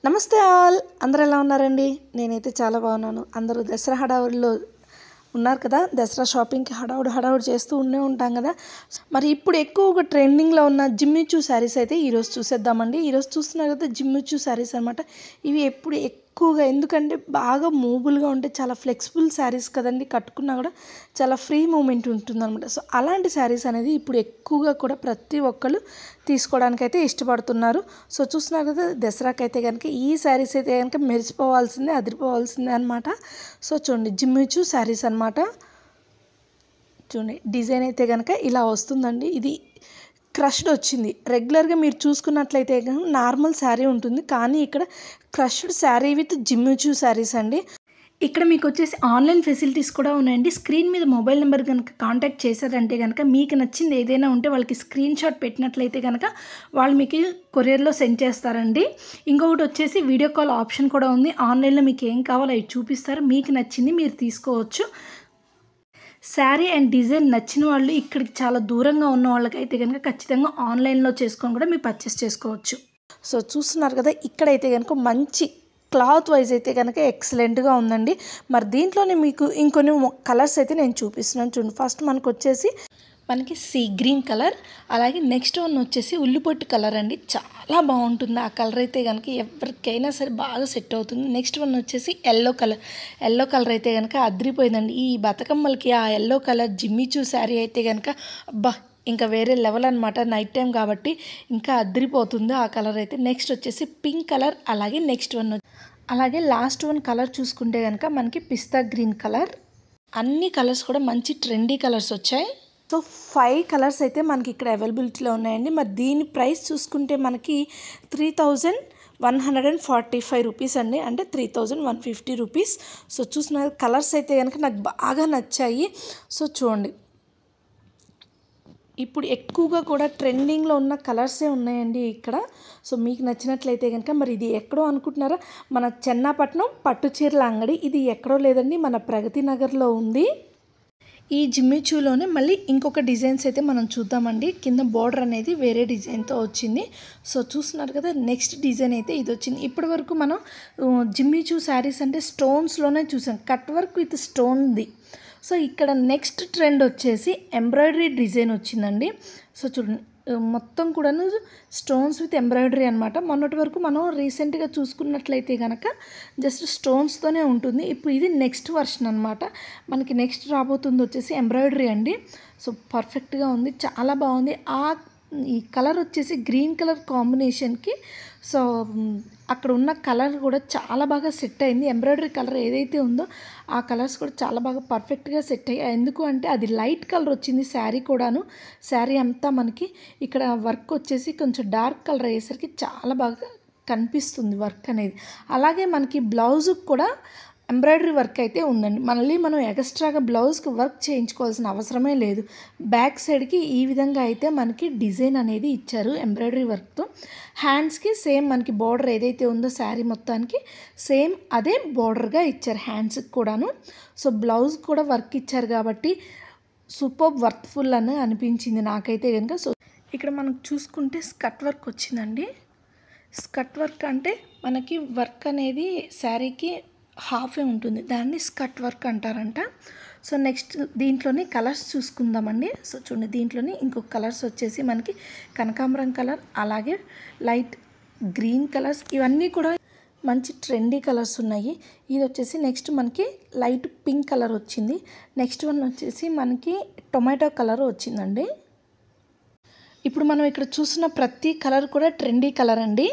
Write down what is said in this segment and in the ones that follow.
నమస్తే ఆల్, అందరూ ఎలా ఉన్నారండి? నేనైతే చాలా బాగున్నాను. అందరూ దసరా హడావుడిలో ఉన్నారు కదా. దసరా షాపింగ్కి హడావుడి చేస్తూ ఉంటాం కదా. మరి ఇప్పుడు ఎక్కువగా ట్రెండింగ్లో ఉన్న జిమ్మిచూ శారీస్ అయితే ఈరోజు చూసేద్దామండి. ఈరోజు చూస్తున్నారు కదా జిమ్మిచూ శారీస్ అనమాట. ఇవి ఎప్పుడు ఎక్కువగా ఎందుకంటే బాగా మూవబుల్గా ఉంటే చాలా ఫ్లెక్సిబుల్ శారీస్ కదండి. కట్టుకున్నా కూడా చాలా ఫ్రీ మూమెంట్ ఉంటుందన్నమాట. సో అలాంటి శారీస్ అనేది ఇప్పుడు ఎక్కువగా కూడా ప్రతి ఒక్కళ్ళు తీసుకోవడానికైతే ఇష్టపడుతున్నారు. సో చూస్తున్నారు కదా, దసరాకి అయితే కనుక ఈ శారీస్ అయితే కనుక మెరిసిపోవాల్సిందే, అదిరిపోవాల్సిందే అనమాట. సో చూడండి, జిమ్మిచూ శారీస్ అనమాట. చూడండి, డిజైన్ అయితే కనుక ఇలా వస్తుందండి. ఇది క్రష్డ్ వచ్చింది. రెగ్యులర్గా మీరు చూసుకున్నట్లయితే కనుక నార్మల్ శారీ ఉంటుంది, కానీ ఇక్కడ crushed sari with Jimmy Choo saris అండి. ఇక్కడ మీకు వచ్చేసి ఆన్లైన్ ఫెసిలిటీస్ కూడా ఉన్నాయండి. స్క్రీన్ మీద మొబైల్ నెంబర్ కనుక కాంటాక్ట్ చేశారంటే కనుక మీకు నచ్చింది ఏదైనా ఉంటే వాళ్ళకి స్క్రీన్ షాట్ పెట్టినట్లయితే కనుక వాళ్ళు మీకు కొరియర్లో సెండ్ చేస్తారండి. ఇంకొకటి వచ్చేసి వీడియో కాల్ ఆప్షన్ కూడా ఉంది. ఆన్లైన్లో మీకు ఏం కావాలో అవి చూపిస్తారు, మీకు నచ్చింది మీరు తీసుకోవచ్చు. శారీ అండ్ డిజైన్ నచ్చిన వాళ్ళు ఇక్కడికి చాలా దూరంగా ఉన్న వాళ్ళకైతే కనుక ఖచ్చితంగా ఆన్లైన్లో చేసుకొని కూడా మీరు పర్చేస్ చేసుకోవచ్చు. సో చూస్తున్నారు కదా, ఇక్కడైతే కనుక మంచి క్లాత్ వైజ్ అయితే కనుక ఎక్సలెంట్గా ఉందండి. మరి దీంట్లోనే మీకు ఇంకొన్ని కలర్స్ అయితే నేను చూపిస్తున్నాను. చూడండి, ఫస్ట్ మనకి సీ గ్రీన్ కలర్, అలాగే నెక్స్ట్ వన్ వచ్చేసి ఉల్లిపొట్టు కలర్ అండి. చాలా బాగుంటుంది ఆ కలర్ అయితే కనుక, ఎవరికైనా సరే బాగా సెట్ అవుతుంది. నెక్స్ట్ వన్ వచ్చేసి ఎల్లో కలర్ అయితే కనుక అదిరిపోయిందండి. ఈ బతుకమ్మలకి ఆ ఎల్లో కలర్ జిమ్మిచూ శారీ అయితే కనుక అబ్బా ఇంకా వేరే లెవెల్ అనమాట. నైట్ టైం కాబట్టి ఇంకా అదిరిపోతుంది ఆ కలర్ అయితే. నెక్స్ట్ వచ్చేసి పింక్ కలర్, అలాగే అలాగే లాస్ట్ వన్ కలర్ చూసుకుంటే కనుక మనకి పిస్తా గ్రీన్ కలర్. అన్ని కలర్స్ కూడా మంచి ట్రెండీ కలర్స్ వచ్చాయి. సో 5 కలర్స్ అయితే మనకి ఇక్కడ అవైలబిలిటీలో ఉన్నాయండి. మరి దీని ప్రైస్ చూసుకుంటే మనకి 3145 రూపీస్ అండి, అంటే 3150 రూపీస్. సో చూసిన కలర్స్ అయితే కనుక నాకు బాగా నచ్చాయి. సో చూడండి, ఇప్పుడు ఎక్కువగా కూడా ట్రెండింగ్లో ఉన్న కలర్సే ఉన్నాయండి ఇక్కడ. సో మీకు నచ్చినట్లయితే కనుక, మరి ఇది ఎక్కడో అనుకుంటున్నారా? మన చెన్నాపట్నం పట్టు చీరల అంగడి. ఇది ఎక్కడో లేదండి, మన ప్రగతి నగర్లో ఉంది. ఈ జిమ్మిచూలోనే మళ్ళీ ఇంకొక డిజైన్స్ అయితే మనం చూద్దామండి. కింద బోర్డర్ అనేది వేరే డిజైన్తో వచ్చింది. సో చూస్తున్నారు కదా, నెక్స్ట్ డిజైన్ అయితే ఇది వచ్చింది. ఇప్పటి వరకు మనం జిమ్మిచూ శారీస్ అంటే స్టోన్స్లోనే చూసాం, కట్ వర్క్ విత్ స్టోన్ది. సో ఇక్కడ నెక్స్ట్ ట్రెండ్ వచ్చేసి ఎంబ్రాయిడరీ డిజైన్ వచ్చిందండి. సో చూడండి, మొత్తం కూడాను స్టోన్స్ విత్ ఎంబ్రాయిడరీ అనమాట. మొన్నటి వరకు మనం రీసెంట్గా చూసుకున్నట్లయితే కనుక జస్ట్ స్టోన్స్తోనే ఉంటుంది. ఇప్పుడు ఇది నెక్స్ట్ వర్షన్ అనమాట. మనకి నెక్స్ట్ రాబోతుంది వచ్చేసి ఎంబ్రాయిడరీ అండి. సో పర్ఫెక్ట్గా ఉంది, చాలా బాగుంది. ఈ కలర్ వచ్చేసి గ్రీన్ కలర్ కాంబినేషన్కి సో అక్కడ ఉన్న కలర్ కూడా చాలా బాగా సెట్ అయింది. ఎంబ్రాయిడరీ కలర్ ఏదైతే ఉందో ఆ కలర్స్ కూడా చాలా బాగా పర్ఫెక్ట్గా సెట్ అయ్యాయి. ఎందుకు అంటే అది లైట్ కలర్ వచ్చింది శారీ కూడాను. శారీ అంతా మనకి ఇక్కడ వర్క్ వచ్చేసి కొంచెం డార్క్ కలర్ అయ్యేసరికి చాలా బాగా కనిపిస్తుంది వర్క్ అనేది. అలాగే మనకి బ్లౌజ్కి కూడా ఎంబ్రాయిడరీ వర్క్ అయితే ఉందండి. మళ్ళీ మనం ఎక్స్ట్రాగా బ్లౌజ్కి వర్క్ చేయించుకోవాల్సిన అవసరమే లేదు. బ్యాక్ సైడ్కి ఈ విధంగా అయితే మనకి డిజైన్ అనేది ఇచ్చారు ఎంబ్రాయిడరీ వర్క్తో. హ్యాండ్స్కి సేమ్ మనకి బార్డర్ ఏదైతే ఉందో శారీ మొత్తానికి సేమ్ అదే బార్డర్గా ఇచ్చారు హ్యాండ్స్కి కూడాను. సో బ్లౌజ్ కూడా వర్క్ ఇచ్చారు కాబట్టి సూపర్ వర్త్ఫుల్ అని అనిపించింది నాకైతే కనుక. సో ఇక్కడ మనకు చూసుకుంటే స్కర్ట్ వర్క్ వచ్చిందండి. స్కర్ట్ వర్క్ అంటే మనకి వర్క్ అనేది శారీకి హాఫే ఉంటుంది, దాన్ని స్కర్ట్ వర్క్ అంటారంట. సో నెక్స్ట్ దీంట్లోనే కలర్స్ చూసుకుందామండి. సో చూడండి, దీంట్లోనే ఇంకొక కలర్స్ వచ్చేసి మనకి కనకాంబరం కలర్, అలాగే లైట్ గ్రీన్ కలర్స్, ఇవన్నీ కూడా మంచి ట్రెండీ కలర్స్ ఉన్నాయి. ఇది వచ్చేసి నెక్స్ట్ మనకి లైట్ పింక్ కలర్ వచ్చింది. నెక్స్ట్ వన్ వచ్చేసి మనకి టొమాటో కలర్ వచ్చిందండి. ఇప్పుడు మనం ఇక్కడ చూస్తున్న ప్రతి కలర్ కూడా ట్రెండీ కలర్ అండి.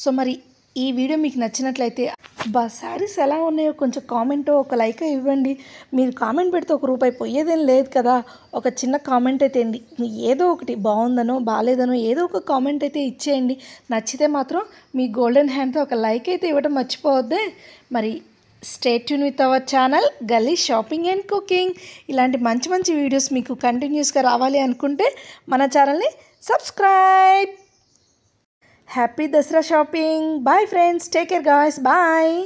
సో మరి ఈ వీడియో మీకు నచ్చినట్లయితే శారీస్ ఎలా ఉన్నాయో కొంచెం కామెంట్, ఒక లైక్ ఇవ్వండి. మీరు కామెంట్ పెడితే ₹1 పోయేదేం లేదు కదా. ఒక చిన్న కామెంట్ అయితే అండి, ఏదో ఒకటి బాగుందనో బాగాలేదనో ఏదో ఒక కామెంట్ అయితే ఇచ్చేయండి. నచ్చితే మాత్రం మీ గోల్డెన్ హ్యాండ్తో ఒక లైక్ అయితే ఇవ్వడం మర్చిపోవద్దే. మరి stay tune with our channel గల్లీ షాపింగ్ అండ్ కుకింగ్. ఇలాంటి మంచి వీడియోస్ మీకు కంటిన్యూస్గా రావాలి అనుకుంటే మన ఛానల్ని subscribe. Happy Dasra shopping. Bye friends. Take care guys. Bye.